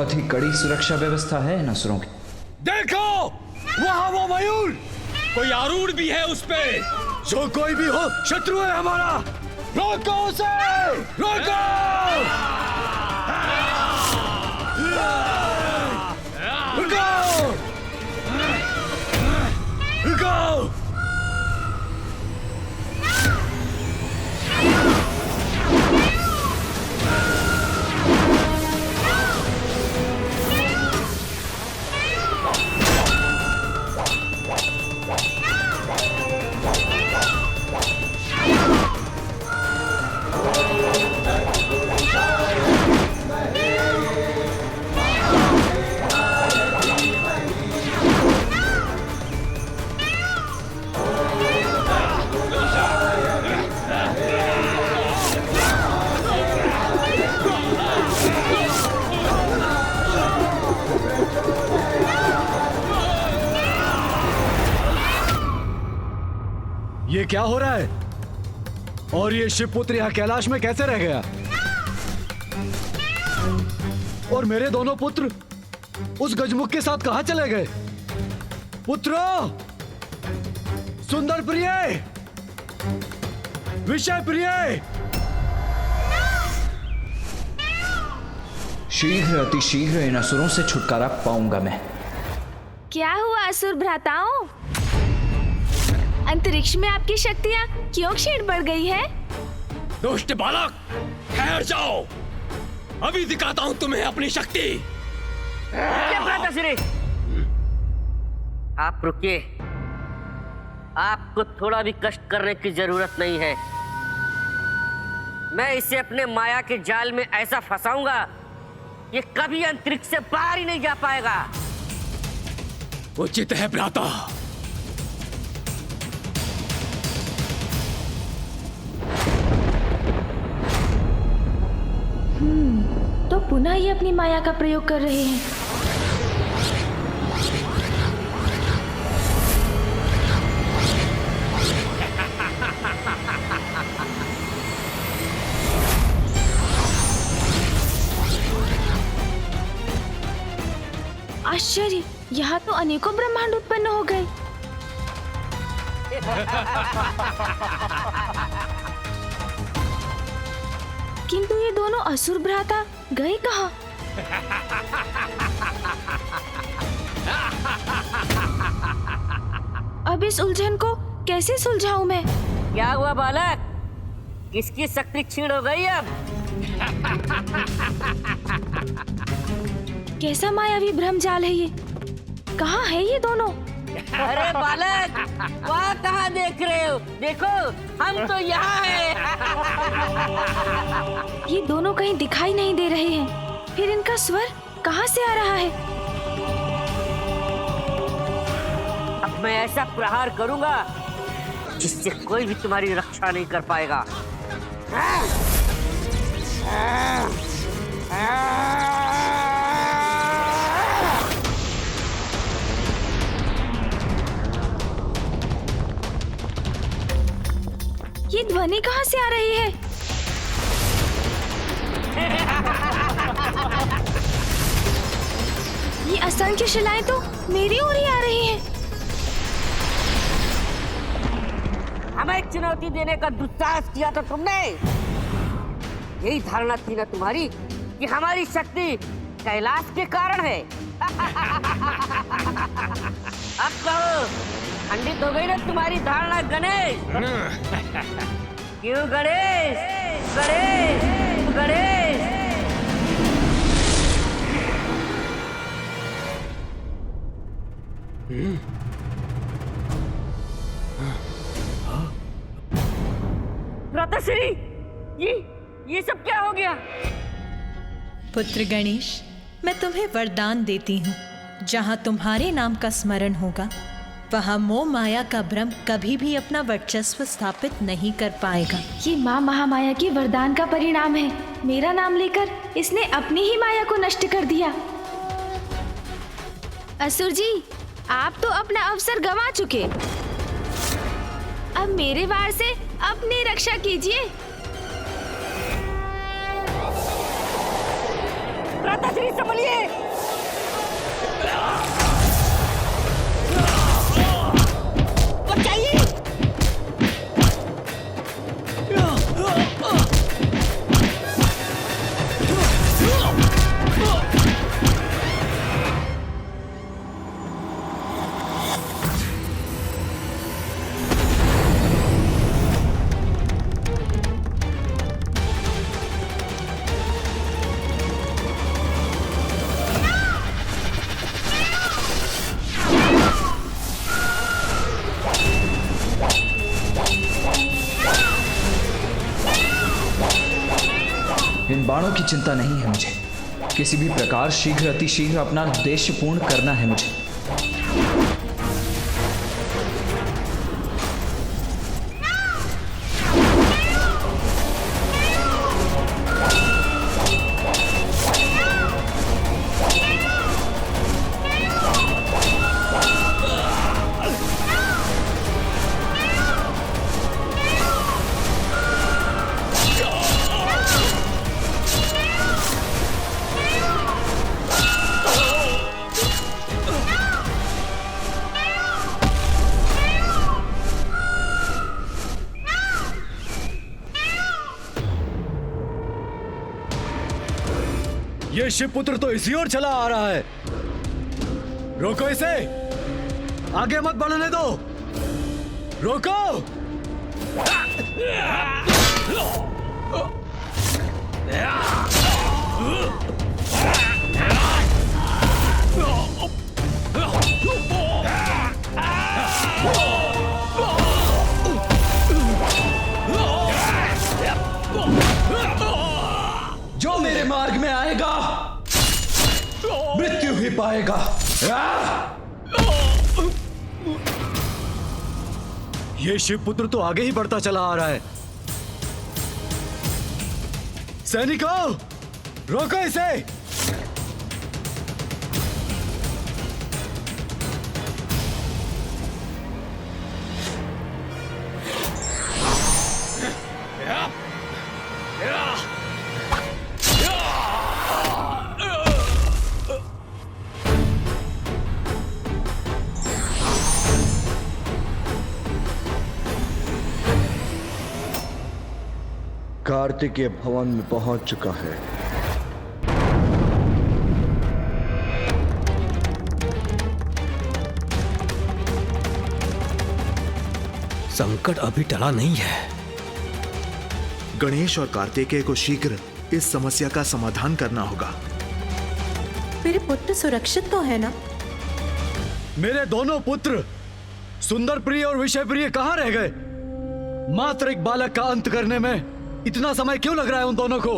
बहुत ही कड़ी सुरक्षा व्यवस्था है इन असुरों की। देखो वहाँ वो मयूर, कोई आरूढ़ भी है उस पे। जो कोई भी हो शत्रु है हमारा, रोको उसे, रोको। रुको, रुको। ये क्या हो रहा है? और ये शिवपुत्र यहाँ कैलाश में कैसे रह गया? और मेरे दोनों पुत्र उस गजमुख के साथ कहां चले गए? पुत्रों, सुंदर प्रिय, विषय प्रिय, शीघ्र अतिशीघ्र इन असुरों से छुटकारा पाऊंगा मैं। क्या हुआ असुर भ्राताओं? अंतरिक्ष में आपकी शक्तियाँ क्यों क्षीण बढ़ गई है? दुष्ट बालक, ठहर जाओ, अभी दिखाता हूँ तुम्हें अपनी शक्ति। भ्राताश्री, आप रुकिए, आपको थोड़ा भी कष्ट करने की जरूरत नहीं है। मैं इसे अपने माया के जाल में ऐसा फंसाऊंगा ये कभी अंतरिक्ष से बाहर ही नहीं जा पाएगा। उचित है भ्राता। तो पुनः ये अपनी माया का प्रयोग कर रहे हैं। आश्चर्य, यहाँ तो अनेकों ब्रह्मांड उत्पन्न हो गए। किंतु ये दोनों असुर भ्राता गए कहाँ? अब इस उलझन को कैसे सुलझाऊं मैं? क्या हुआ बालक, किसकी शक्ति क्षीण हो गई अब? कैसा मायावी भ्रम जाल है ये? कहाँ है ये दोनों? अरे बालक, वहाँ कहाँ देख रहे हो? देखो, हम तो यहाँ हैं। ये दोनों कहीं दिखाई नहीं दे रहे हैं। फिर इनका स्वर कहाँ से आ रहा है? अब मैं ऐसा प्रहार करूंगा जिससे कोई भी तुम्हारी रक्षा नहीं कर पाएगा। ये ध्वनि कहाँ से आ रही है? ये असंख्य शिलाएं तो मेरी ओर ही आ रही हैं। हमें चुनौती देने का दुस्साहस किया था तुमने। यही धारणा थी ना तुम्हारी कि हमारी शक्ति कैलाश के कारण है। अब कहो, खंडित हो गई ना तुम्हारी धारणा गणेश? क्यों गणेश? गणेश, गणेश। भ्राताश्री, ये सब क्या हो गया? पुत्र गणेश, मैं तुम्हें वरदान देती हूँ, जहाँ तुम्हारे नाम का स्मरण होगा वहाँ मोह माया का भ्रम कभी भी अपना वर्चस्व स्थापित नहीं कर पाएगा। ये माँ महामाया की वरदान का परिणाम है। मेरा नाम लेकर इसने अपनी ही माया को नष्ट कर दिया। असुर जी, आप तो अपना अवसर गंवा चुके। अब मेरे वार से अपनी रक्षा कीजिए। भ्राताश्री संभलिए। की चिंता नहीं है मुझे। किसी भी प्रकार शीघ्र अतिशीघ्र अपना उद्देश्य पूर्ण करना है मुझे। ये शिवपुत्र तो इसी ओर चला आ रहा है। रोको इसे, आगे मत बढ़ने दो। रोको। जो मेरे मार्ग में आएगा मृत्यु ही पाएगा। ये शिवपुत्र तो आगे ही बढ़ता चला आ रहा है। सैनिकों, रोको इसे। कार्तिकेय भवन में पहुंच चुका है। संकट अभी टला नहीं है। गणेश और कार्तिकेय को शीघ्र इस समस्या का समाधान करना होगा। मेरे पुत्र सुरक्षित तो है ना? मेरे दोनों पुत्र सुंदर प्रिय और विषय प्रिय कहां रह गए? मात्र एक बालक का अंत करने में इतना समय क्यों लग रहा है उन दोनों को?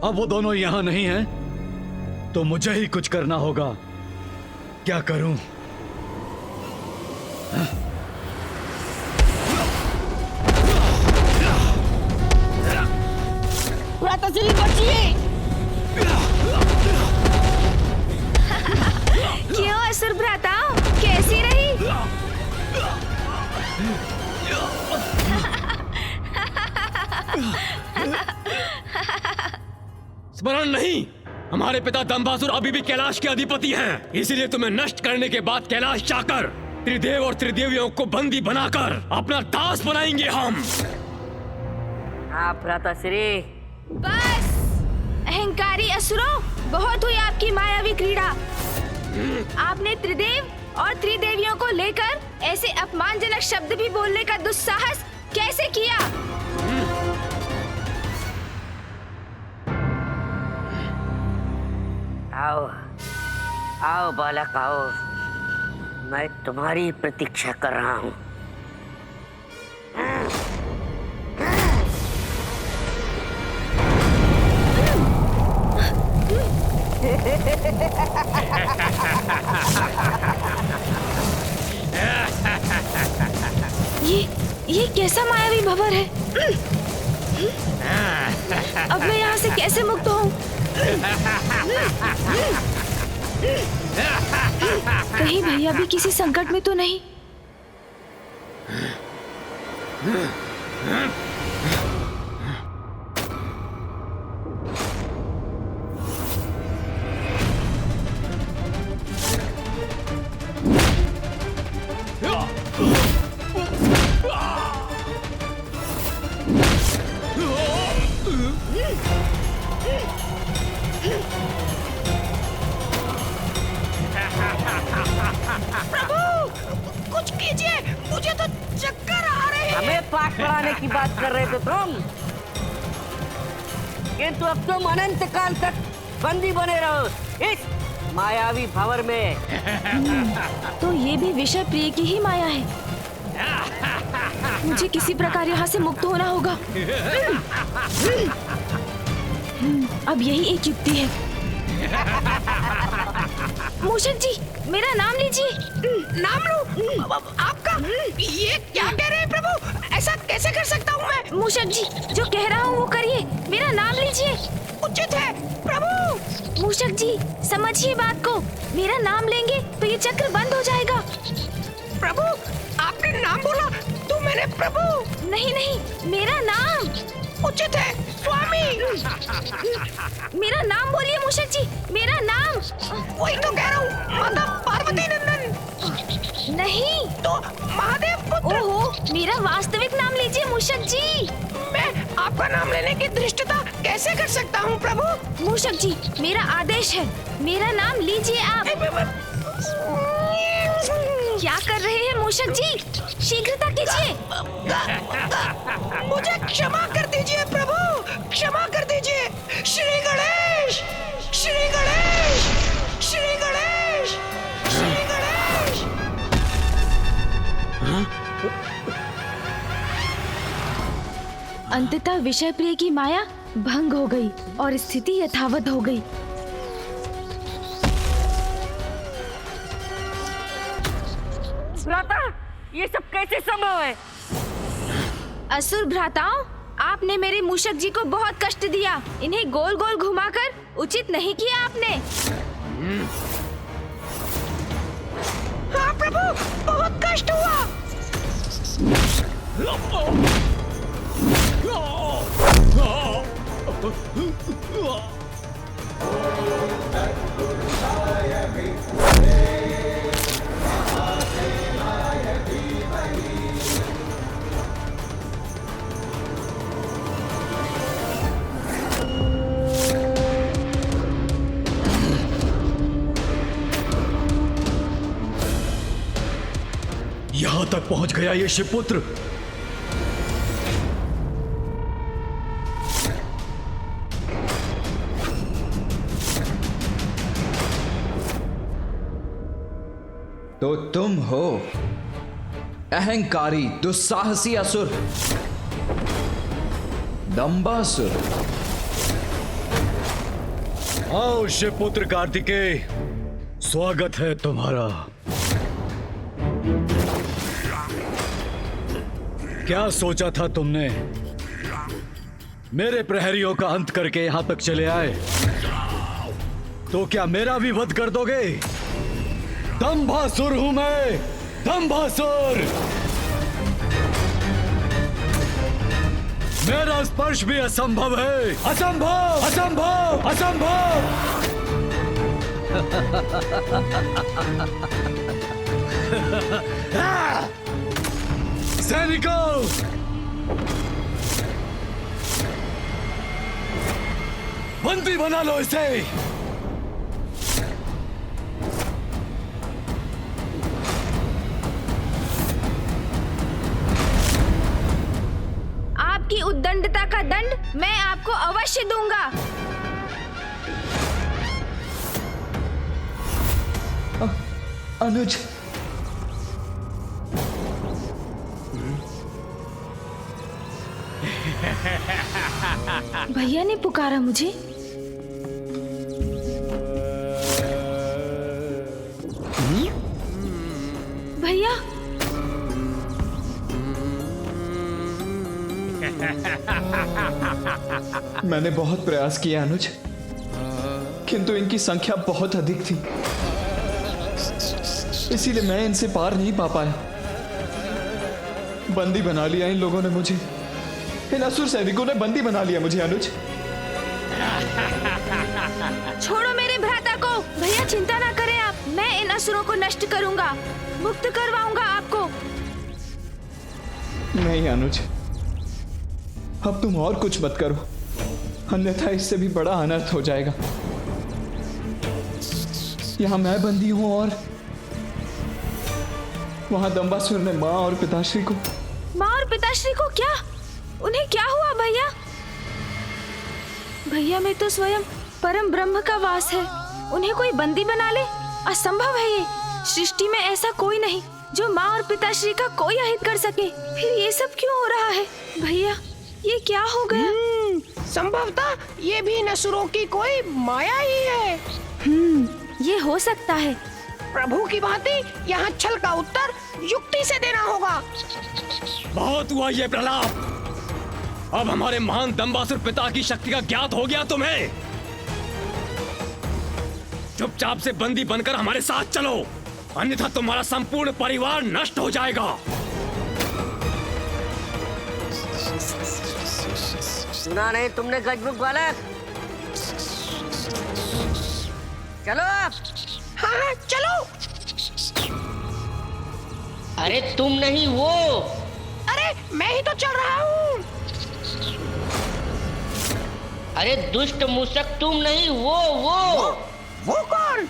अब वो दोनों यहां नहीं हैं, तो मुझे ही कुछ करना होगा। क्या करूं? बचिए। क्यों असुर भ्राता, कैसी रही? स्मरण नहीं, हमारे पिता दंबासुर अभी भी कैलाश के अधिपति हैं। इसीलिए तुम्हें नष्ट करने के बाद कैलाश जाकर त्रिदेव और त्रिदेवियों को बंदी बनाकर अपना दास बनाएंगे हम। हाँ भ्राताश्री, बस अहंकारी असुरों, बहुत हुई आपकी मायावी क्रीड़ा। आपने त्रिदेव और त्रिदेवियों को लेकर ऐसे अपमानजनक शब्द भी बोलने का दुस्साहस कैसे किया? आओ आओ बालक आओ, मैं तुम्हारी प्रतीक्षा कर रहा हूँ। ये कैसा मायावी भंवर है? अब मैं यहाँ से कैसे मुक्त हूँ? कहीं भैया भी किसी संकट में तो नहीं? कुछ कीजिए, मुझे तो चक्कर आ रहे हैं। हमें पाठ पढ़ाने की बात कर रहे थे तुम, किंतु अब तुम अनंत काल तक बंदी बने रहो इस मायावी भंवर में। तो ये भी विषय प्रिय की ही माया है। मुझे किसी प्रकार यहाँ से मुक्त होना होगा। अब यही एक युक्ति है। मूषक जी, मेरा नाम लीजिए। नाम लूं? आपका? ये क्या कह रहे हैं प्रभु? ऐसा कैसे कर सकता हूँ मैं? मूषक जी, जो कह रहा हूँ वो करिए, मेरा नाम लीजिए। उचित है प्रभु। मूषक जी, समझिए बात को, मेरा नाम लेंगे तो ये चक्र बंद हो जाएगा। प्रभु, आपने नाम बोला तो मैंने प्रभु। नहीं नहीं, मेरा नाम। उचित है स्वामी। मेरा नाम बोलिए मूषक जी, मेरा नाम। वही तो कह रहा हूँ, माता पार्वती नंदन। नहीं तो महादेव पुत्र। ओहो, मेरा वास्तविक नाम लीजिए मूषक जी। मैं आपका नाम लेने की धृष्टता कैसे कर सकता हूँ प्रभु? मूषक जी, मेरा आदेश है, मेरा नाम लीजिए आप। क्या कर रहे हैं मूषक जी? शीघ्रता कीजिए। मुझे क्षमा कर दीजिए प्रभु, क्षमा कर दीजिए। श्री गणेश, श्री गणेश, श्री गणेश, श्री गणेश। अंततः विषय प्रिय की माया भंग हो गई और स्थिति यथावत हो गई। भ्राता, ये सब कैसे संभव है? असुर भ्राताओं, आपने मेरे मूषक जी को बहुत कष्ट दिया। इन्हें गोल गोल घुमाकर उचित नहीं किया आपने। हाँ प्रभु, बहुत कष्ट हुआ। यहां तक पहुंच गया ये शिवपुत्र। तो तुम हो अहंकारी दुस्साहसी असुर, दंबासुर। आओ शिवपुत्र कार्तिकेय, स्वागत है तुम्हारा। क्या सोचा था तुमने? मेरे प्रहरियों का अंत करके यहां तक चले आए, तो क्या मेरा भी वध कर दोगे? दंभासुर हूं मैं, दंभासुर। मेरा स्पर्श भी असंभव है। असंभव, असंभव, असंभव। सैनिकों, बंदी बना लो इसे। आपकी उद्दंडता का दंड मैं आपको अवश्य दूंगा। अनुज, भैया ने पुकारा मुझे। भैया, मैंने बहुत प्रयास किया अनुज, किंतु इनकी संख्या बहुत अधिक थी, इसीलिए मैं इनसे पार नहीं पा पाया। बंदी बना लिया इन लोगों ने मुझे, इन असुर सैनिकों ने बंदी बना लिया मुझे अनुज। छोड़ो मेरे भ्राता को। भैया चिंता ना करें आप, मैं इन असुरों को नष्ट करूंगा, मुक्त करवाऊंगा आपको। नहीं अनुज, अब तुम और कुछ मत करो, अन्यथा इससे भी बड़ा अनर्थ हो जाएगा। यहां मैं बंदी हूं और वहां दंबासुर ने माँ और पिताश्री को। माँ और पिताश्री को क्या? उन्हें क्या हुआ भैया? भैया में तो स्वयं परम ब्रह्म का वास है, उन्हें कोई बंदी बना ले? असंभव है ये। सृष्टि में ऐसा कोई नहीं जो माँ और पिताश्री का कोई अहित कर सके। फिर ये सब क्यों हो रहा है भैया? ये क्या हो गया? संभवतः ये भी इन असुरों की कोई माया ही है। ये हो सकता है। प्रभु की भांति यहाँ छल का उत्तर युक्ति से देना होगा। बहुत हुआ ये प्रलाप। अब हमारे महान दंबासुर पिता की शक्ति का ज्ञात हो गया तुम्हें। चुपचाप से बंदी बनकर हमारे साथ चलो, अन्यथा तुम्हारा संपूर्ण परिवार नष्ट हो जाएगा। सुना नहीं तुमने गजमुख बालक? चलो आप। हाँ चलो। अरे तुम नहीं वो। अरे मैं ही तो चल रहा हूँ। अरे दुष्ट मूषक तुम नहीं वो। वो कौन?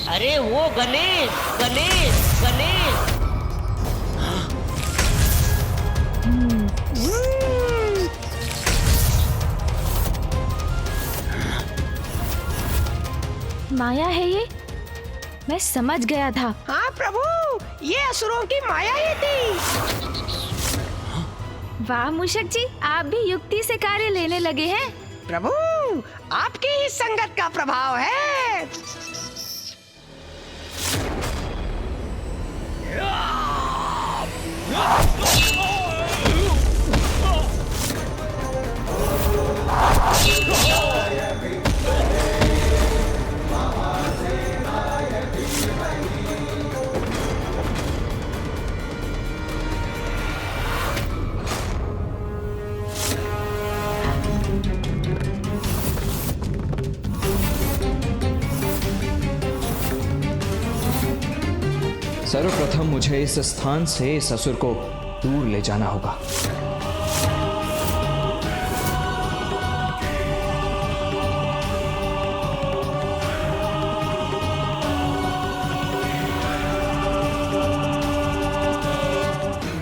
अरे वो गणेश गणेश गणेश। माया है ये, मैं समझ गया था। हाँ प्रभु, ये असुरों की माया ही थी। वाह मूषक जी, आप भी युक्ति से कार्य लेने लगे हैं। प्रभु, आपकी ही संगत का प्रभाव है। सर्वप्रथम मुझे इस स्थान से इस असुर को दूर ले जाना होगा।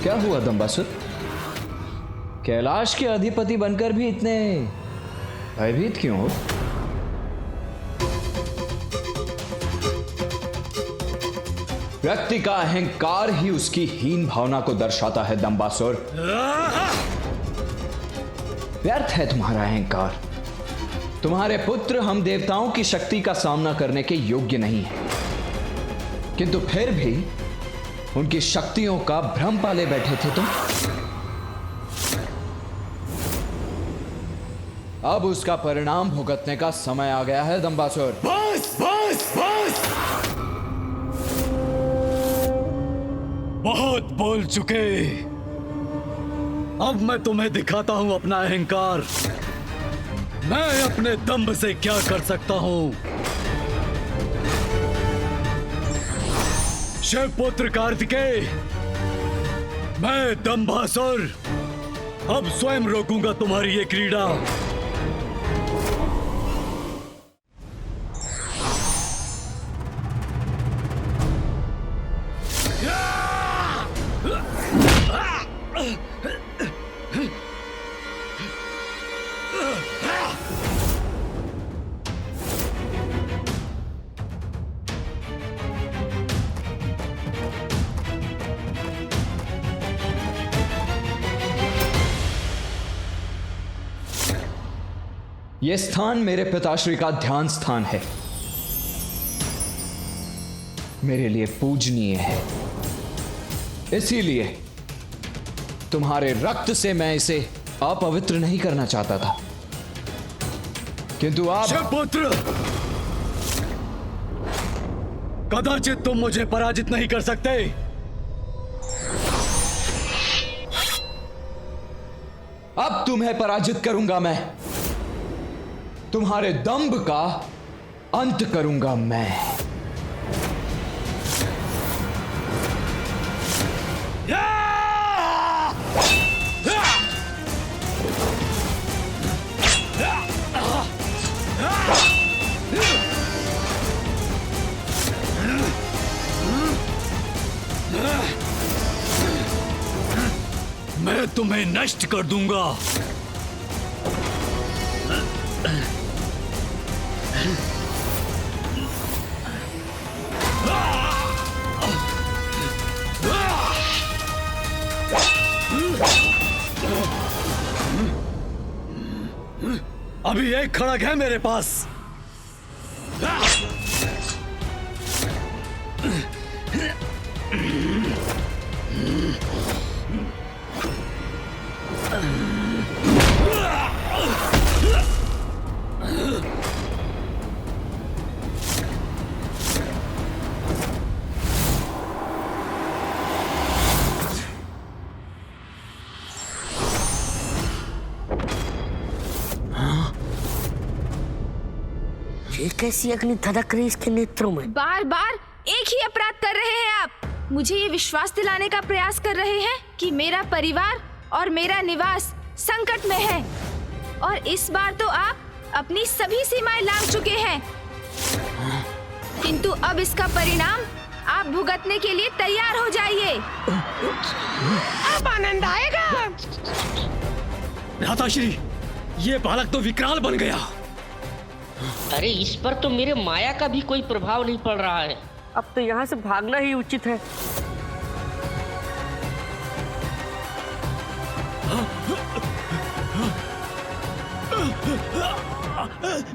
क्या हुआ दंबासुर? कैलाश के अधिपति बनकर भी इतने भयभीत क्यों हो? व्यक्ति का अहंकार ही उसकी हीन भावना को दर्शाता है दंबासुर। व्यर्थ है तुम्हारा अहंकार। तुम्हारे पुत्र हम देवताओं की शक्ति का सामना करने के योग्य नहीं है, किंतु फिर भी उनकी शक्तियों का भ्रम पाले बैठे थे तुम। अब उसका परिणाम भुगतने का समय आ गया है दंबासुर। बस बस बस, बहुत बोल चुके। अब मैं तुम्हें दिखाता हूं अपना अहंकार। मैं अपने दंभ से क्या कर सकता हूं। शिवपुत्र कार्तिकेय, मैं दंभासुर अब स्वयं रोकूंगा तुम्हारी ये क्रीड़ा। यह स्थान मेरे पिताश्री का ध्यान स्थान है, मेरे लिए पूजनीय है। इसीलिए तुम्हारे रक्त से मैं इसे अपवित्र नहीं करना चाहता था, किंतु आप शिवपुत्र, कदाचित तुम मुझे पराजित नहीं कर सकते। अब तुम्हें पराजित करूंगा मैं। तुम्हारे दंभ का अंत करूंगा मैं। मैं तुम्हें नष्ट कर दूंगा। अभी एक खड़ग है मेरे पास। ये कैसी अग्नि धधक रही इसके नेत्रों में? बार बार एक ही अपराध कर रहे हैं आप। मुझे ये विश्वास दिलाने का प्रयास कर रहे हैं कि मेरा परिवार और मेरा निवास संकट में है, और इस बार तो आप अपनी सभी सीमाएं लांघ चुके हैं। किंतु अब इसका परिणाम आप भुगतने के लिए तैयार हो जाइए। अब आनंद आएगा। भ्राताश्री, ये बालक तो विकराल बन गया। अरे इस पर तो मेरे माया का भी कोई प्रभाव नहीं पड़ रहा है। अब तो यहाँ से भागना ही उचित है।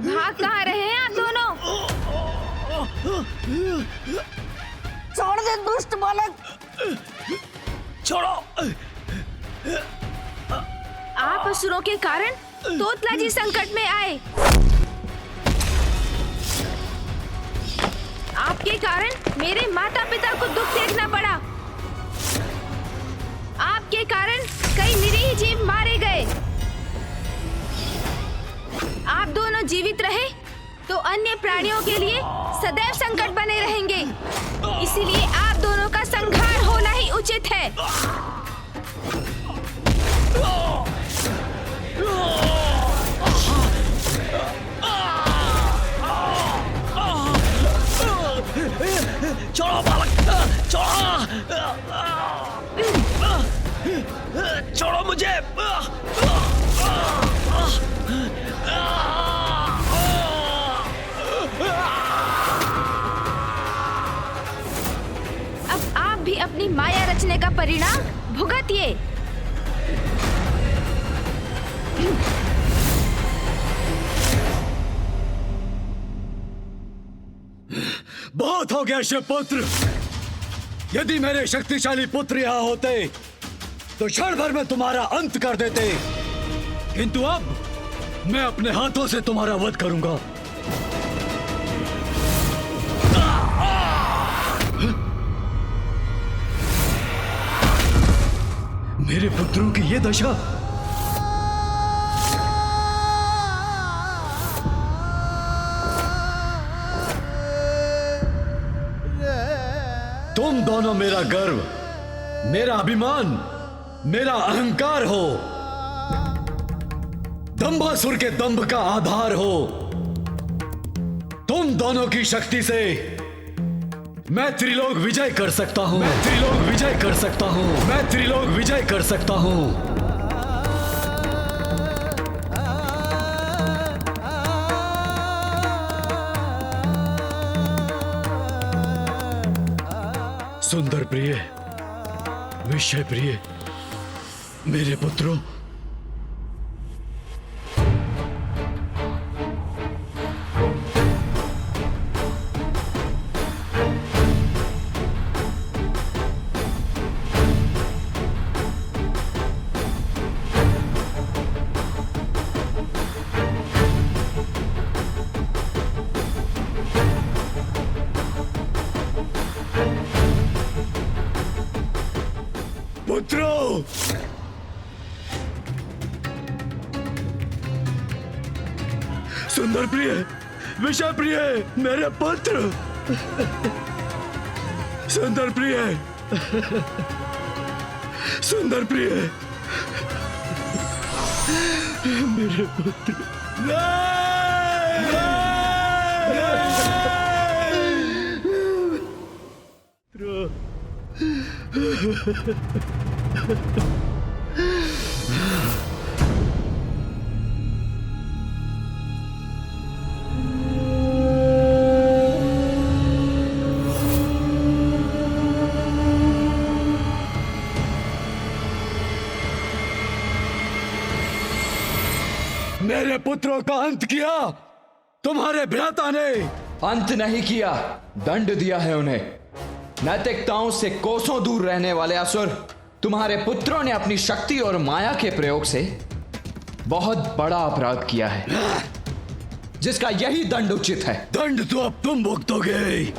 भाग कहाँ रहे हैं आप दोनों? छोड़ दे दुष्ट बालक। छोड़ो। आप असुरों के कारण तोतला जी संकट में आए। आपके कारण मेरे माता पिता को दुख देखना पड़ा। आपके कारण कई निरीह जीव मारे गए। आप दोनों जीवित रहे तो अन्य प्राणियों के लिए सदैव संकट बने रहेंगे। इसीलिए आप दोनों का संहार होना ही उचित है। छोड़ो बालक, छोड़ो मुझे। अब आप भी अपनी माया रचने का परिणाम भुगतिए। बहुत हो गया शिवपुत्र। यदि मेरे शक्तिशाली पुत्र यहाँ होते तो क्षण भर में तुम्हारा अंत कर देते, किंतु अब मैं अपने हाथों से तुम्हारा वध करूंगा। मेरे पुत्रों की ये दशा। तुम दोनों मेरा गर्व, मेरा अभिमान, मेरा अहंकार हो। दंभासुर के दंभ का आधार हो। तुम दोनों की शक्ति से मैं त्रिलोक विजय कर सकता हूं। मैं त्रिलोक विजय कर सकता हूं। मैं त्रिलोक विजय कर सकता हूं। सुंदर प्रिय, विषय प्रिय, मेरे पुत्रों, पुत्रों, सुंदर प्रिय, विषय प्रिय, मेरे पुत्र, सुंदर प्रिय, सुंदर प्रिय, मेरे पुत्र। मेरे पुत्रों का अंत किया तुम्हारे भ्राता ने। अंत नहीं किया, दंड दिया है उन्हें। नैतिकताओं से कोसों दूर रहने वाले असुर, तुम्हारे पुत्रों ने अपनी शक्ति और माया के प्रयोग से बहुत बड़ा अपराध किया है, जिसका यही दंड उचित है। दंड तो अब तुम भुगतोगे।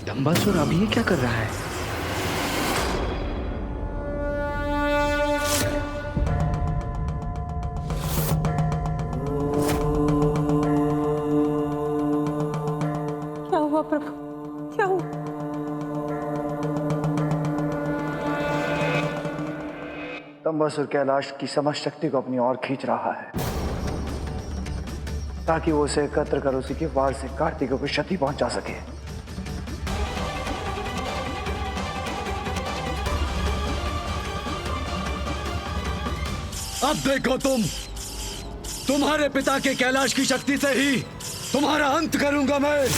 दंबासुर अब ये क्या कर रहा है? क्या हुआ प्रभु, क्या हुआ? दंबासुर कैलाश की समस्त शक्ति को अपनी ओर खींच रहा है ताकि वो उसे एकत्र कर उसी के वार से कार्तिक को क्षति पहुंचा सके। अब देखो तुम्हारे पिता के कैलाश की शक्ति से ही तुम्हारा अंत करूंगा मैं।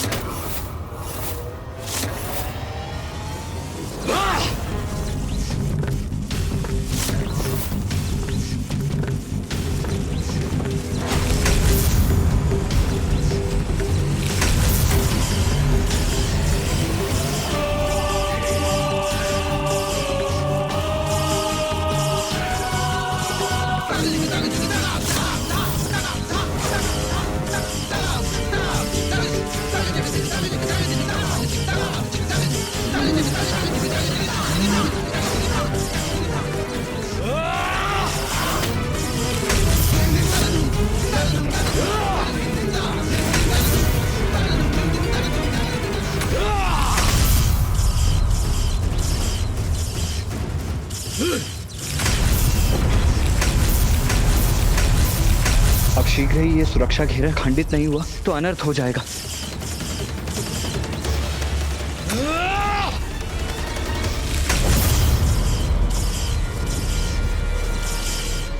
अब शीघ्र ही ये सुरक्षा घेरा खंडित नहीं हुआ तो अनर्थ हो जाएगा।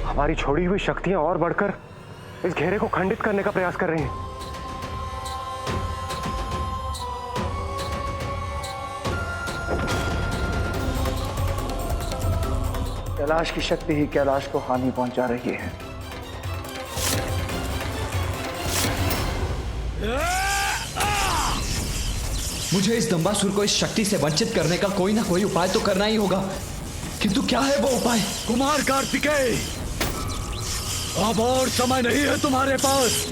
हमारी छोड़ी हुई शक्तियां और बढ़कर इस घेरे को खंडित करने का प्रयास कर रही हैं। कैलाश की शक्ति ही कैलाश को हानि पहुंचा रही है। मुझे इस दंबासुर को इस शक्ति से वंचित करने का कोई ना कोई उपाय तो करना ही होगा, किंतु क्या है वो उपाय? कुमार कार्तिकेय, अब और समय नहीं है तुम्हारे पास।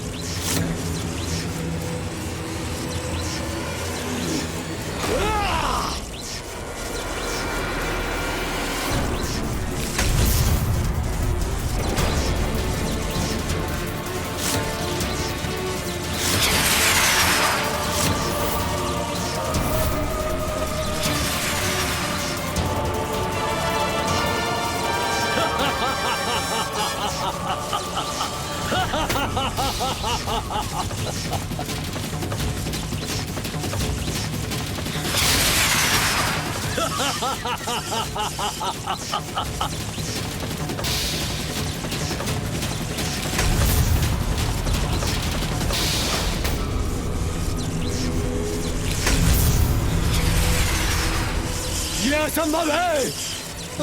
ये असंभव है,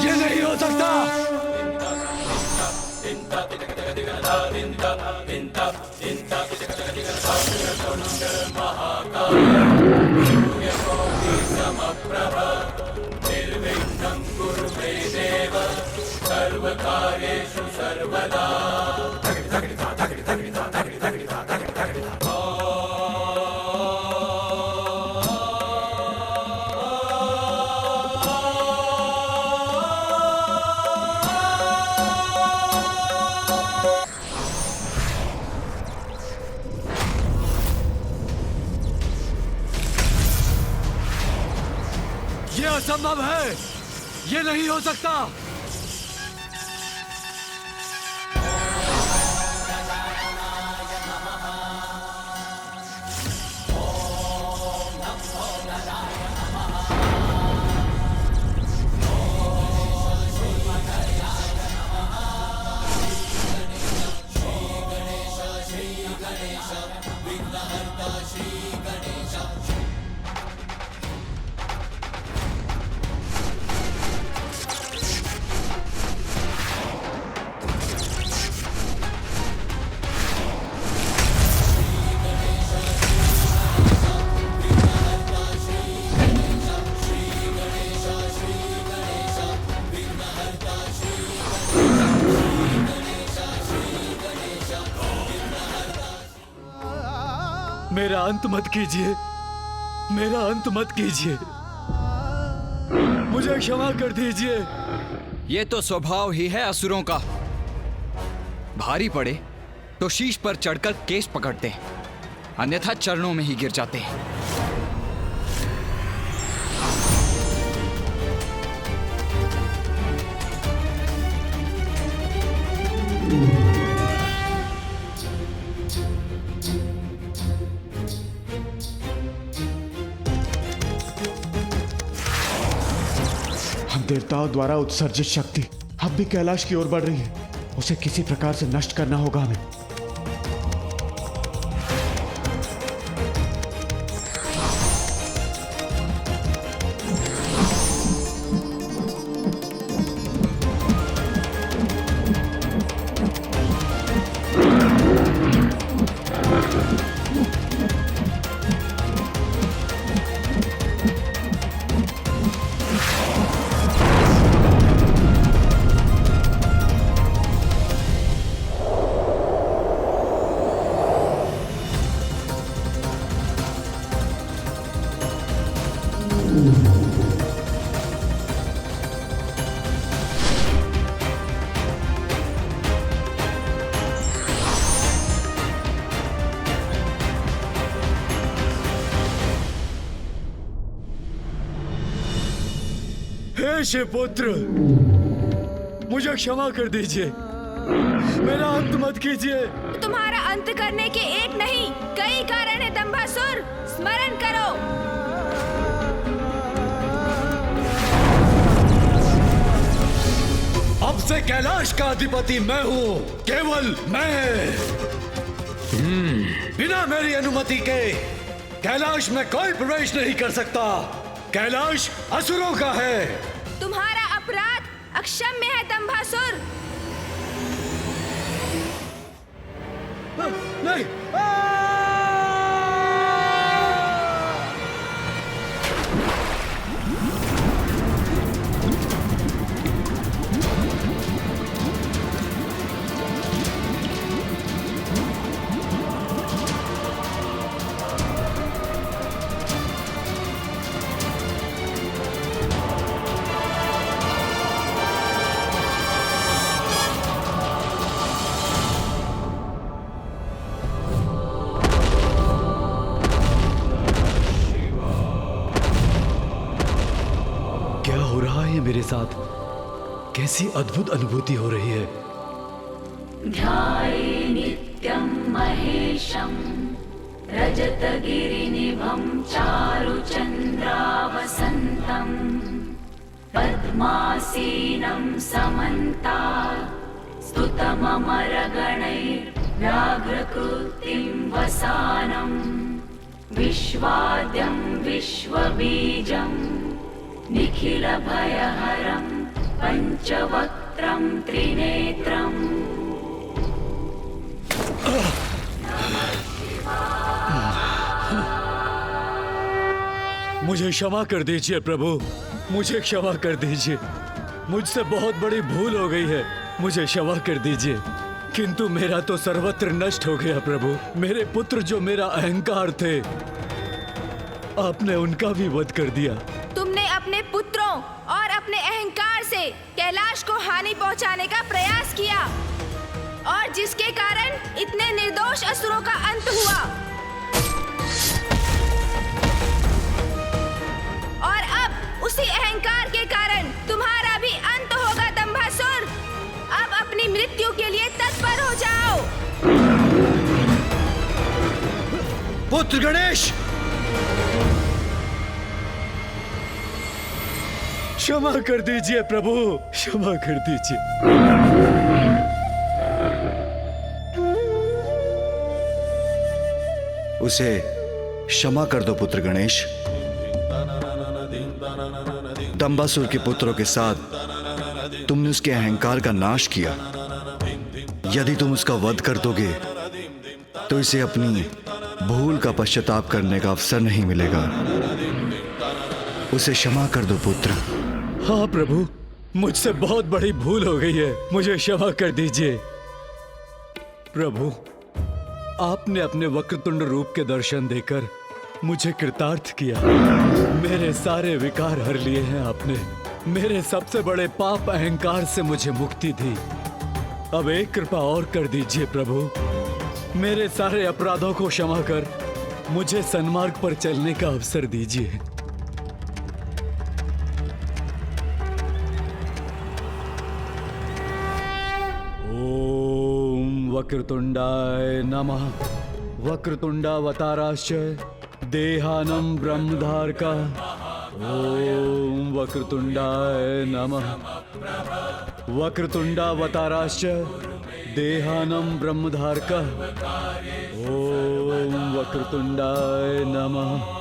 ये नहीं हो सकता। ये असंभव है, ये नहीं हो सकता। मेरा अंत मत कीजिए, मेरा अंत मत कीजिए, मुझे क्षमा कर दीजिए। ये तो स्वभाव ही है असुरों का। भारी पड़े तो शीश पर चढ़कर केस पकड़ते हैं, अन्यथा चरणों में ही गिर जाते हैं। हम देवताओं द्वारा उत्सर्जित शक्ति अब भी कैलाश की ओर बढ़ रही है। उसे किसी प्रकार से नष्ट करना होगा हमें। हे शिवपुत्र, मुझे क्षमा कर दीजिए, मेरा अंत मत कीजिए। तुम्हारा अंत करने के एक नहीं कई कारण है दंभासुर, स्मरण करो। अब से कैलाश का अधिपति मैं हूँ, केवल मैं। बिना मेरी अनुमति के कैलाश में कोई प्रवेश नहीं कर सकता। कैलाश असुरों का है। तुम्हारा अपराध अक्षम्य है दंभासुर। नहीं, क्या हो रहा है मेरे साथ? कैसी अद्भुत अनुभूति हो रही है। ध्याये नित्यं महेशं रजतगिरिनिभं चारुचन्द्रावसन्तं पद्मासीनं समन्तात् स्तुतममरगणैर्व्याघ्रकृतिं वसानं विश्वाद्यं विश्वबीजं निखिलभयहरं पंचवक्त्रं त्रिनेत्रम्। मुझे क्षमा कर दीजिए प्रभु, मुझे क्षमा कर दीजिए। मुझसे बहुत बड़ी भूल हो गई है, मुझे क्षमा कर दीजिए। किंतु मेरा तो सर्वत्र नष्ट हो गया प्रभु। मेरे पुत्र जो मेरा अहंकार थे, आपने उनका भी वध कर दिया। तुमने अपने पुत्रों और अपने अहंकार से कैलाश को हानि पहुंचाने का प्रयास किया और जिसके कारण इतने निर्दोष असुरों का अंत हुआ। और अब उसी अहंकार के कारण तुम्हारा भी अंत होगा दंभासुर। अब अपनी मृत्यु के लिए तत्पर हो जाओ। पुत्र गणेश, क्षमा कर दीजिए प्रभु, क्षमा कर दीजिए। उसे क्षमा कर दो पुत्र गणेश। दंबासुर के पुत्रों के साथ तुमने उसके अहंकार का नाश किया। यदि तुम उसका वध कर दोगे तो इसे अपनी भूल का पश्चाताप करने का अवसर नहीं मिलेगा। उसे क्षमा कर दो पुत्र। हाँ प्रभु, मुझसे बहुत बड़ी भूल हो गई है, मुझे क्षमा कर दीजिए। प्रभु, आपने अपने वक्रतुंड रूप के दर्शन देकर मुझे कृतार्थ किया। मेरे सारे विकार हर लिए हैं आपने। मेरे सबसे बड़े पाप अहंकार से मुझे मुक्ति दी। अब एक कृपा और कर दीजिए प्रभु, मेरे सारे अपराधों को क्षमा कर मुझे सन्मार्ग पर चलने का अवसर दीजिए। ओम वक्रतुंडाय नमः। वक्रतुंडावताराश्च देहानं ब्रह्मधारका। ओम वक्रतुंडाय नमः। वक्रतुंडावताराश्च देहानं ब्रह्मधारका। ओम वक्रतुंडाय नमः।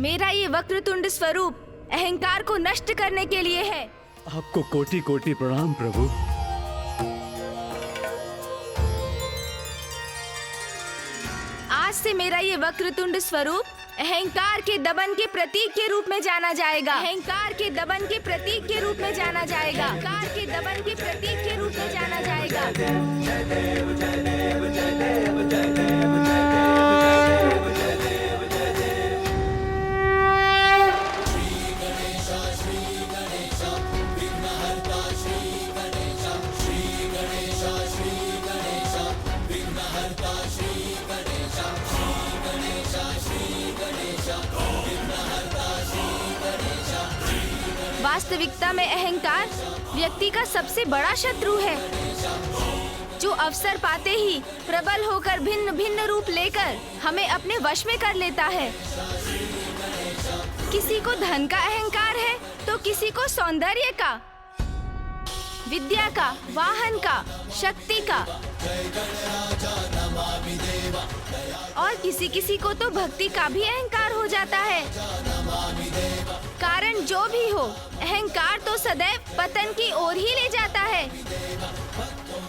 मेरा ये वक्रतुंड स्वरूप अहंकार को नष्ट करने के लिए है। आपको कोटि कोटि प्रणाम प्रभु। आज से मेरा ये वक्रतुंड स्वरूप अहंकार के दमन के प्रतीक के रूप में जाना जाएगा। अहंकार के दमन के प्रतीक के रूप में जाना जाएगा। अहंकार के दमन के प्रतीक के रूप में जाना जाएगा। वास्तविकता में अहंकार व्यक्ति का सबसे बड़ा शत्रु है, जो अवसर पाते ही प्रबल होकर भिन्न भिन्न रूप लेकर हमें अपने वश में कर लेता है। किसी को धन का अहंकार है तो किसी को सौंदर्य का, विद्या का, वाहन का, शक्ति का, और किसी किसी को तो भक्ति का भी अहंकार हो जाता है। कारण जो भी हो, अहंकार तो सदैव पतन की ओर ही ले जाता है।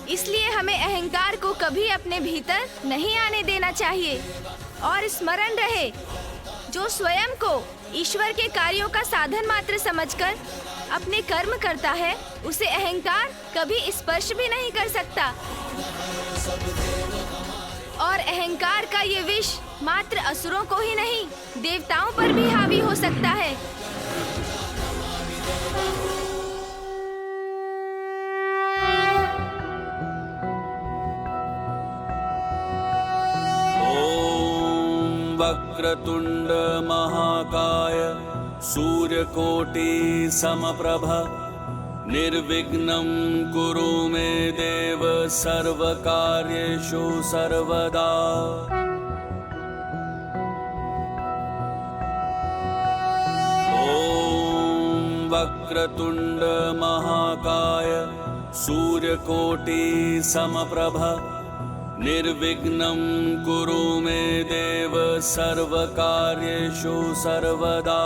इसलिए हमें अहंकार को कभी अपने भीतर नहीं आने देना चाहिए। और स्मरण रहे, जो स्वयं को ईश्वर के कार्यों का साधन मात्र समझकर अपने कर्म करता है, उसे अहंकार कभी स्पर्श भी नहीं कर सकता। और अहंकार का ये विष मात्र असुरों को ही नहीं, देवताओं पर भी हावी हो सकता है। ओम वक्रतुंड महाकाय सूर्यकोटि समप्रभ निर्विघ्नं कुरु मे देव सर्वकार्येषु सर्वदा। ओम वक्रतुंड महाकाय सूर्यकोटि समप्रभ निर्विघ्नं कुरु मे देव सर्वकार्येषु सर्वदा।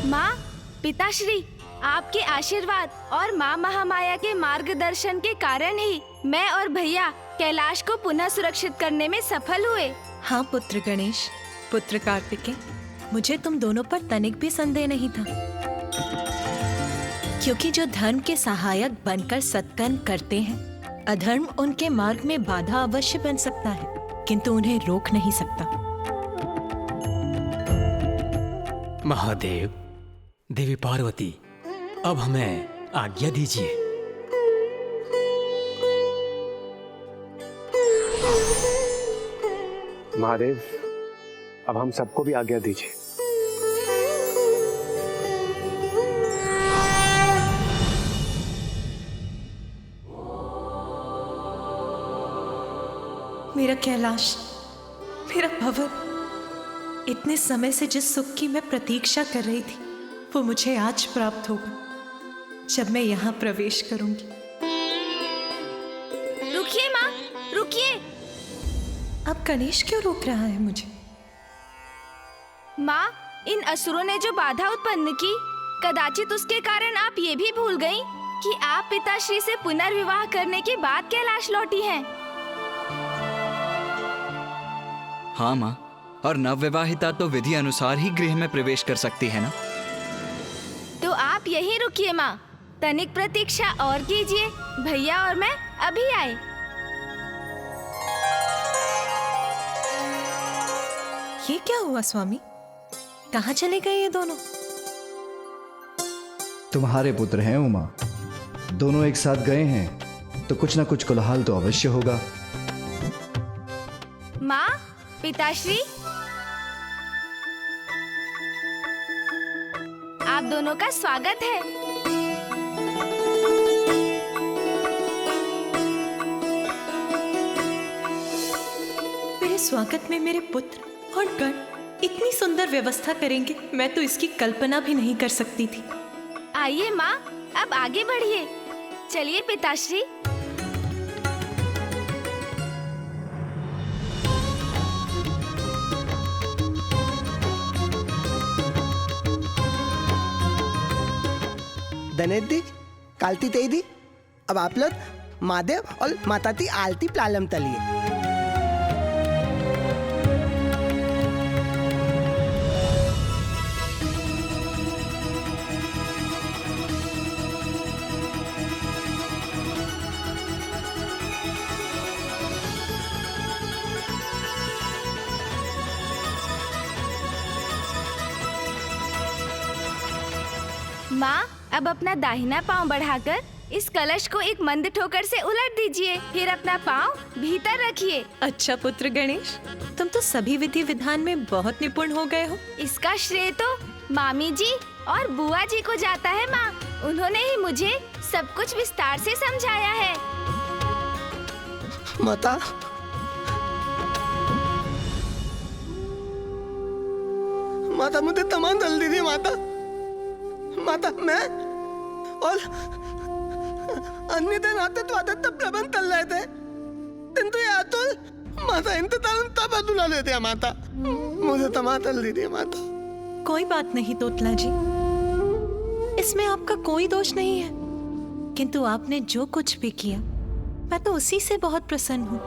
माँ, पिताश्री, आपके आशीर्वाद और माँ महामाया के मार्गदर्शन के कारण ही मैं और भैया कैलाश को पुनः सुरक्षित करने में सफल हुए। हाँ पुत्र गणेश, पुत्र कार्तिकेय, मुझे तुम दोनों पर तनिक भी संदेह नहीं था, क्योंकि जो धर्म के सहायक बनकर सत्कर्म करते हैं, अधर्म उनके मार्ग में बाधा अवश्य बन सकता है, किंतु उन्हें रोक नहीं सकता। महादेव, देवी पार्वती, अब हमें आज्ञा दीजिए। महादेव, अब हम सबको भी आज्ञा दीजिए। मेरा कैलाश, मेरा भवन, इतने समय से जिस सुख की मैं प्रतीक्षा कर रही थी, वो मुझे आज प्राप्त होगा। जब मैं यहाँ प्रवेश करूंगी। रुकिए माँ, रुकिए। अब गणेश क्यों रोक रहा है मुझे? माँ, इन असुरों ने जो बाधा उत्पन्न की, कदाचित उसके कारण आप ये भी भूल गई कि आप पिताश्री से पुनर्विवाह करने के बाद कैलाश लौटी हैं। हाँ माँ, और नवविवाहिता तो विधि अनुसार ही गृह में प्रवेश कर सकती है ना। तो आप यहीं रुकिए माँ, तनिक प्रतीक्षा और कीजिए। भैया और मैं अभी आए। ये क्या हुआ स्वामी? कहाँ चले गए ये दोनों? तुम्हारे पुत्र हैं उमा, दोनों एक साथ गए हैं तो कुछ ना कुछ कोलाहल तो अवश्य होगा। माँ, पिताश्री, आप दोनों का स्वागत है। मेरे स्वागत में मेरे पुत्र और गण इतनी सुंदर व्यवस्था करेंगे, मैं तो इसकी कल्पना भी नहीं कर सकती थी। आइए माँ, अब आगे बढ़िए। चलिए पिताश्री। धनेदी, कालती तेदी, अब आप लोग महादेव और माता की आलती प्लालम तलिए। माँ, अब अपना दाहिना पाँव बढ़ाकर इस कलश को एक मंद ठोकर से उलट दीजिए, फिर अपना पाँव भीतर रखिए। अच्छा पुत्र गणेश, तुम तो सभी विधि विधान में बहुत निपुण हो गए हो। इसका श्रेय तो मामी जी और बुआ जी को जाता है माँ। उन्होंने ही मुझे सब कुछ विस्तार से समझाया है। माता, माता मुझे तमाम दल दीजिए माता। माता, मैं और अन्य दिन आते तो आते तब प्रबंध कर रहे थे, किंतु ये अतुल माता इंतजार तब अधूरा ले दिया माता। मुझे तमाम दल दीजिए माता। कोई बात नहीं तोतला जी, इसमें आपका कोई दोष नहीं है, किंतु आपने जो कुछ भी किया मैं तो उसी से बहुत प्रसन्न हूँ।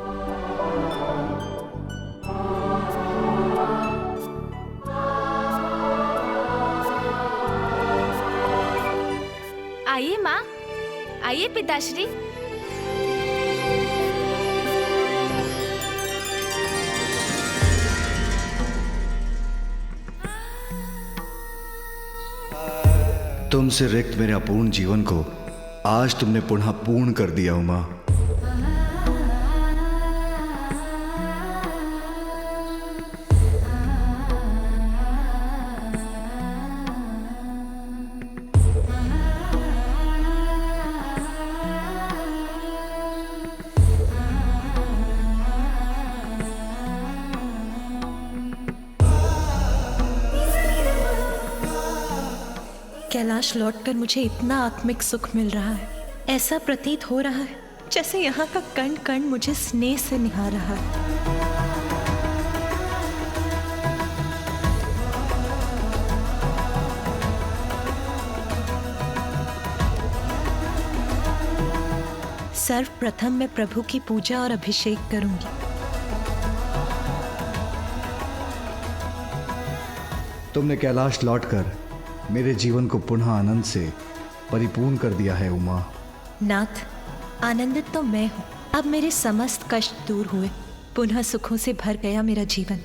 आइए माँ, आइए पिताश्री। तुमसे रिक्त मेरे अपूर्ण जीवन को आज तुमने पुनः पूर्ण कर दिया उमा। कैलाश लौटकर मुझे इतना आत्मिक सुख मिल रहा है, ऐसा प्रतीत हो रहा है जैसे यहाँ का कण कण मुझे स्नेह से निहार रहा है। सर्वप्रथम मैं प्रभु की पूजा और अभिषेक करूंगी। तुमने कैलाश लौटकर मेरे जीवन को पुनः आनंद से परिपूर्ण कर दिया है उमा। नाथ, आनंदित तो मैं हूँ। अब मेरे समस्त कष्ट दूर हुए, पुनः सुखों से भर गया मेरा जीवन।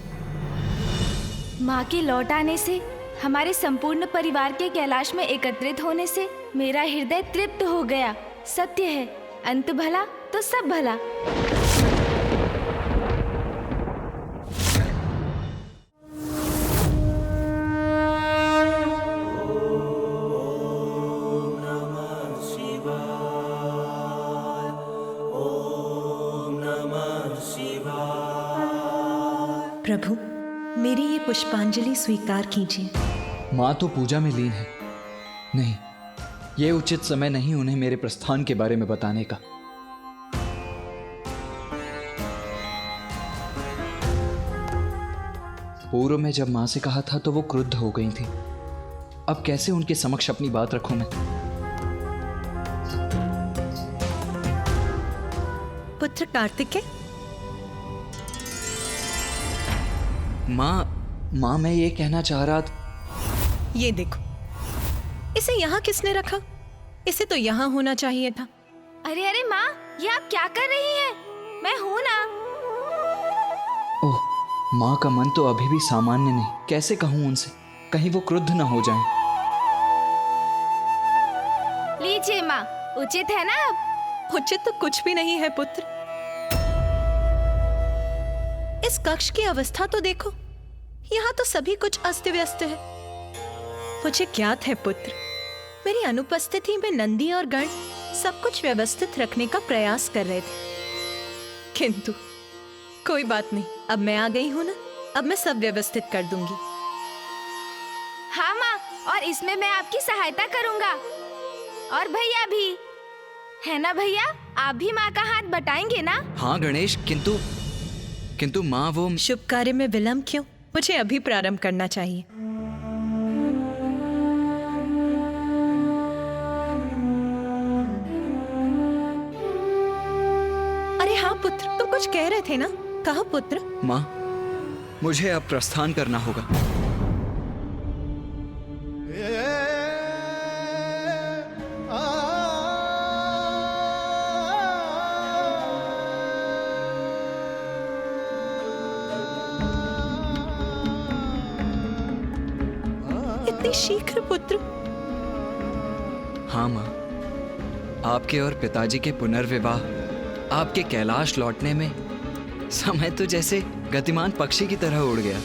माँ के लौट आने से, हमारे संपूर्ण परिवार के कैलाश में एकत्रित होने से मेरा हृदय तृप्त हो गया। सत्य है, अंत भला तो सब भला। प्रभु, मेरी ये पुष्पांजलि स्वीकार कीजिए। माँ तो पूजा में लीन है। नहीं, ये उचित समय नहीं उन्हें मेरे प्रस्थान के बारे में बताने का। पूर्व में जब मां से कहा था तो वो क्रुद्ध हो गई थी। अब कैसे उनके समक्ष अपनी बात रखूं मैं? पुत्र कार्तिकेय, मां मैं ये कहना चाह रहा था। ये देखो, इसे यहाँ किसने रखा? इसे तो यहाँ होना चाहिए था। अरे अरे माँ, ये आप क्या कर रही हैं? मैं हूँ ना। ओह, माँ का मन तो अभी भी सामान्य नहीं। कैसे कहूँ उनसे, कहीं वो क्रुद्ध न हो जाएं। लीजिए माँ, उचित है ना अब? उचित तो कुछ भी नहीं है पुत्र। इस कक्ष की अवस्था तो देखो, यहाँ तो सभी कुछ अस्त व्यस्त है। मुझे ज्ञात है पुत्र, मेरी अनुपस्थिति में नंदी और गण सब कुछ व्यवस्थित रखने का प्रयास कर रहे थे, किंतु कोई बात नहीं, अब मैं आ गई हूँ ना, अब मैं सब व्यवस्थित कर दूंगी। हाँ माँ, और इसमें मैं आपकी सहायता करूँगा। और भैया भी, है ना भैया? आप भी माँ का हाथ बटाएंगे ना? हाँ गणेश, किंतु माँ वो शुभ कार्य में विलंब क्यों? मुझे अभी प्रारंभ करना चाहिए। अरे हाँ पुत्र, तुम कुछ कह रहे थे ना? कहा पुत्र। माँ, मुझे अब प्रस्थान करना होगा। इतनी शीघ्र पुत्र? हाँ माँ, आपके और पिताजी के पुनर्विवाह, आपके कैलाश लौटने में समय तो जैसे गतिमान पक्षी की तरह उड़ गया।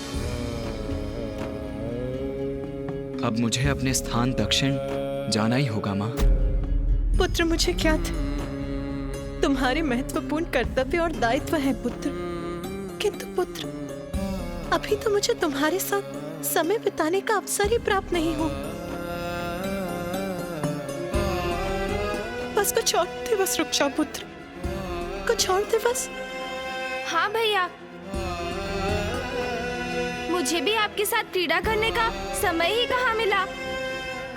अब मुझे अपने स्थान दक्षिण जाना ही होगा माँ। पुत्र मुझे क्या था, तुम्हारे महत्वपूर्ण कर्तव्य और दायित्व है पुत्र, किंतु पुत्र अभी तो मुझे तुम्हारे साथ समय बिताने का अवसर ही प्राप्त नहीं हो। बस कुछ और दिवस रुक जाओ पुत्र, कुछ और दिवस। हाँ भैया, मुझे भी आपके साथ क्रीड़ा करने का समय ही कहाँ मिला।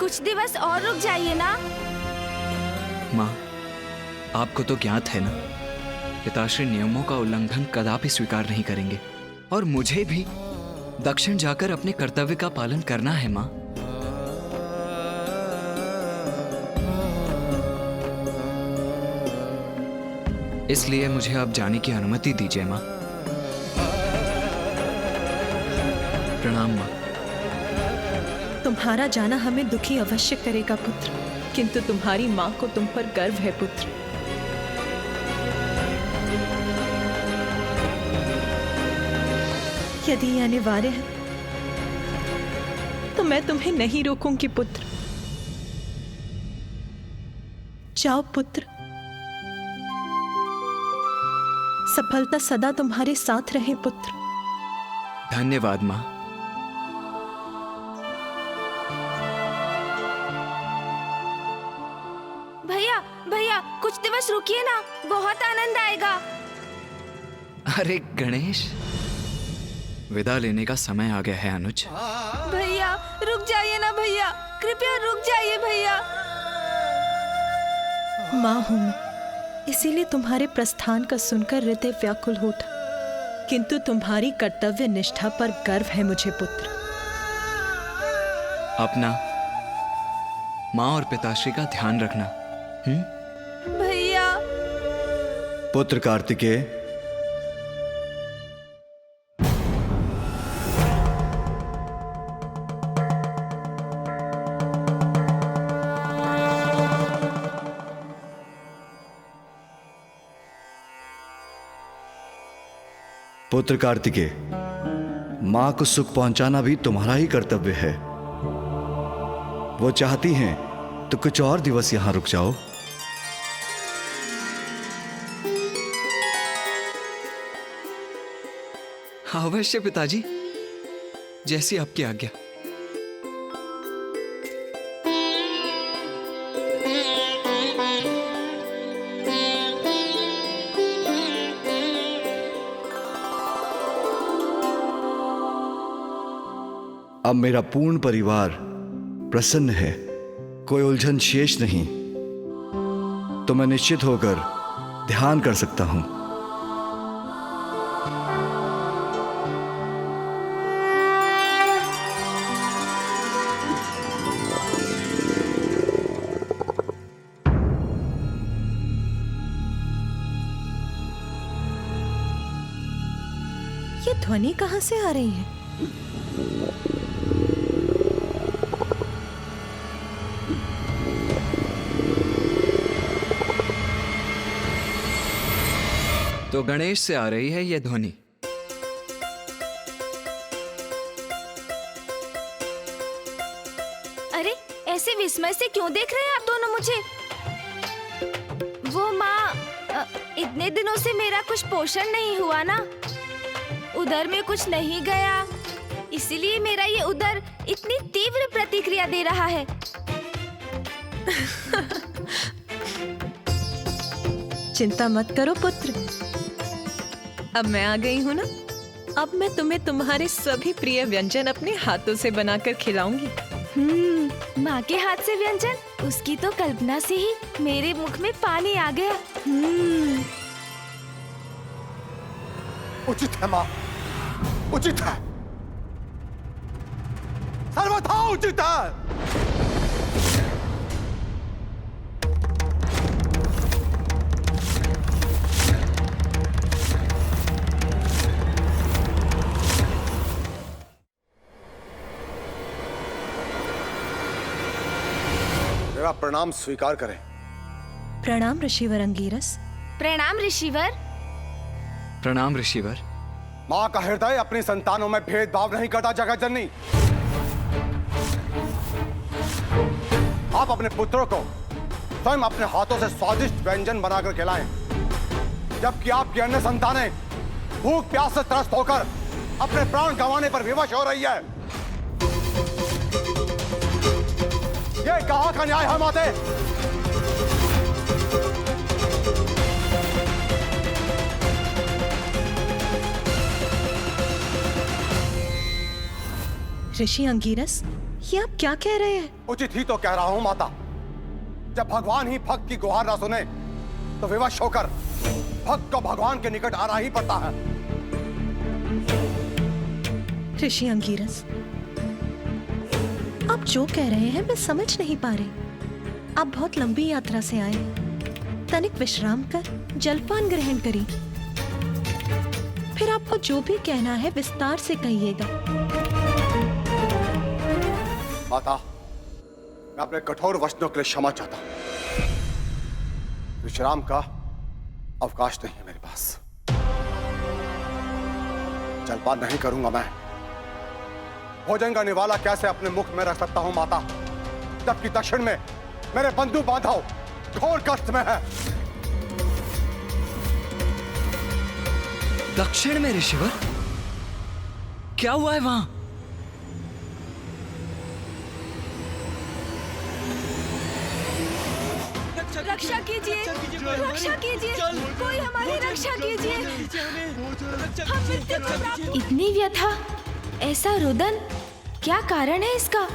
कुछ दिवस और रुक जाइए ना। माँ, आपको तो ज्ञात है ना, पिताश्री नियमों का उल्लंघन कदापि स्वीकार नहीं करेंगे, और मुझे भी दक्षिण जाकर अपने कर्तव्य का पालन करना है माँ। इसलिए मुझे अब जाने की अनुमति दीजिए माँ। प्रणाम माँ। तुम्हारा जाना हमें दुखी अवश्य करेगा पुत्र, किंतु तुम्हारी माँ को तुम पर गर्व है पुत्र। यदि ये अनिवार्य है तो मैं तुम्हें नहीं रोकूंगी पुत्र। जाओ पुत्र, सफलता सदा तुम्हारे साथ रहे पुत्र। धन्यवाद माँ। भैया भैया, कुछ दिवस रुकिए ना, बहुत आनंद आएगा। अरे गणेश, विदा लेने का समय आ गया है अनुज। भैया रुक जाइए ना भैया, कृपया रुक जाइए भैया। माँ हूं मैं, इसीलिए तुम्हारे प्रस्थान का सुनकर हृदय व्याकुल हो उठा, किंतु तुम्हारी कर्तव्य निष्ठा पर गर्व है मुझे पुत्र। अपना, माँ और पिताश्री का ध्यान रखना। भैया। पुत्र कार्तिकेय, पुत्र कार्तिकेय, मां को सुख पहुंचाना भी तुम्हारा ही कर्तव्य है। वो चाहती हैं तो कुछ और दिवस यहां रुक जाओ। अवश्य पिताजी, जैसी आपकी आज्ञा। अब मेरा पूर्ण परिवार प्रसन्न है, कोई उलझन शेष नहीं, तो मैं निश्चित होकर ध्यान कर सकता हूं। ये ध्वनि कहां से आ रही है? तो गणेश से आ रही है ये ध्वनि। अरे ऐसे विस्मय से क्यों देख रहे हैं आप दोनों मुझे? वो माँ, इतने दिनों से मेरा कुछ पोषण नहीं हुआ ना, उदर में कुछ नहीं गया, इसीलिए मेरा ये उदर इतनी तीव्र प्रतिक्रिया दे रहा है। चिंता मत करो पुत्र, अब मैं आ गई हूँ ना, अब मैं तुम्हें तुम्हारे सभी प्रिय व्यंजन अपने हाथों से बनाकर खिलाऊंगी। माँ के हाथ से व्यंजन, उसकी तो कल्पना से ही मेरे मुख में पानी आ गया। उचित है माँ, उचित है, सर्वथा उचित है। मेरा प्रणाम स्वीकार करें। प्रणाम ऋषिवर अंगीरस। प्रणाम ऋषिवर। प्रणाम ऋषिवर। माँ का हृदय अपनी संतानों में भेदभाव नहीं करता जगत जननी। आप अपने पुत्रों को स्वयं अपने हाथों से स्वादिष्ट व्यंजन बनाकर खिलाएं, जबकि आपकी अन्य संतानें भूख प्यास से त्रस्त होकर अपने प्राण गंवाने पर विवश हो रही है। ये कहाँ का न्याय है माते? ऋषि अंगीरस, ये आप क्या कह रहे हैं? उचित ही तो कह रहा हूं माता। जब भगवान ही भक्त की गुहार ना सुने तो विवश होकर भक्त को भगवान के निकट आना ही पड़ता है। ऋषि अंगीरस, आप जो कह रहे हैं मैं समझ नहीं पा रही। आप बहुत लंबी यात्रा से आए, तनिक विश्राम कर जलपान ग्रहण करिए, फिर आपको जो भी कहना है विस्तार से कहिएगा। माता, मैं अपने कठोर वचनों के लिए क्षमा चाहता हूं। विश्राम का अवकाश नहीं है मेरे पास। जलपान नहीं करूंगा मैं। भोजन का निवाला कैसे अपने मुख में रख सकता हूं माता, जबकि दक्षिण में मेरे बंधु बांधव घोर कष्ट में है। दक्षिण में ऋषिवर? क्या हुआ है वहां? रक्षा कीजिए, रक्षा कीजिए, कोई हमारी रक्षा कीजिए। हम मृत्यु को प्राप्त। इतनी व्यथा, ऐसा रुदन, क्या कारण है इसका?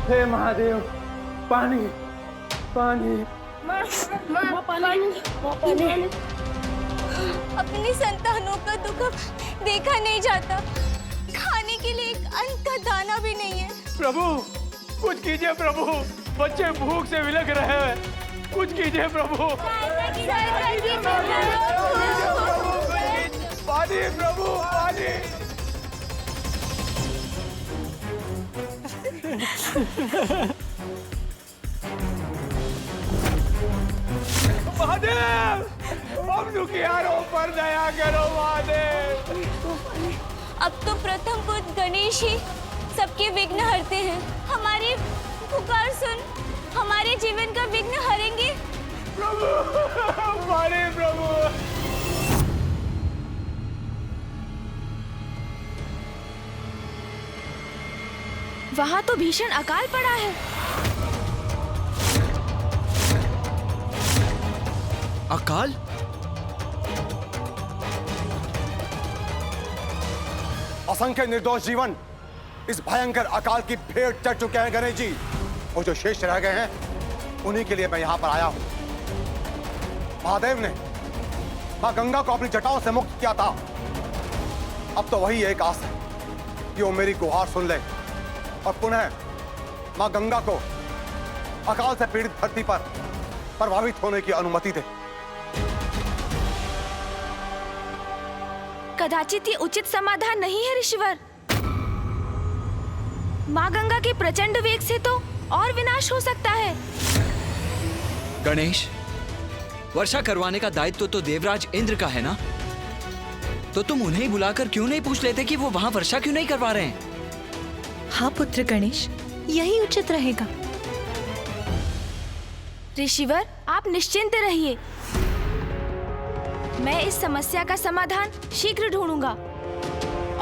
हे महादेव, पानी, पानी, अपनी संतानों का दुख देखा नहीं जाता, खाने के लिए एक अन्न का दाना भी नहीं है। प्रभु कुछ कीजिए प्रभु, बच्चे भूख से विलख रहे हैं, कुछ कीजिए प्रभु। पानी प्रभु, पानी। महादेव, हम दुखियारों पर दया करो महादेव। अब तो प्रथम पुत्र गणेश ही सबके विघ्न हरते हैं। हमारी पुकार सुन, हमारे जीवन का विघ्न हरेंगे। हमारे प्रभु। वहाँ तो भीषण अकाल पड़ा है। अकाल? असंख्य निर्दोष जीवन इस भयंकर अकाल की भेंट चढ़ चुके हैं गणेश जी। और जो शेष रह गए हैं उन्हीं के लिए मैं यहाँ पर आया हूँ। महादेव ने माँ गंगा को अपनी जटाओं से मुक्त किया था। अब तो वही एक आस है कि वो मेरी गुहार सुन ले और पुनः माँ गंगा को अकाल से पीड़ित धरती पर प्रभावित होने की अनुमति दे। कदाचित ये उचित समाधान नहीं है ऋषिवर। माँ गंगा के प्रचंड वेग से तो और विनाश हो सकता है। गणेश, वर्षा करवाने का दायित्व तो देवराज इंद्र का है ना? तो तुम उन्हें बुलाकर क्यों नहीं पूछ लेते कि वो वहाँ वर्षा क्यों नहीं करवा रहे हैं? हाँ पुत्र गणेश, यही उचित रहेगा। ऋषिवर, आप निश्चिंत रहिए। मैं इस समस्या का समाधान शीघ्र ढूंढूंगा।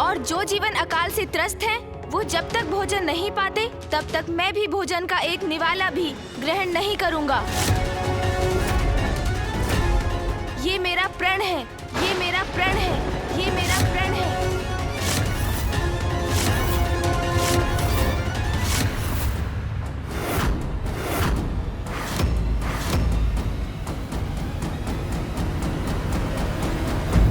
और जो जीवन अकाल से त्रस्त हैं, वो जब तक भोजन नहीं पाते तब तक मैं भी भोजन का एक निवाला भी ग्रहण नहीं करूंगा। ये मेरा प्रण है, ये मेरा प्रण है, ये मेरा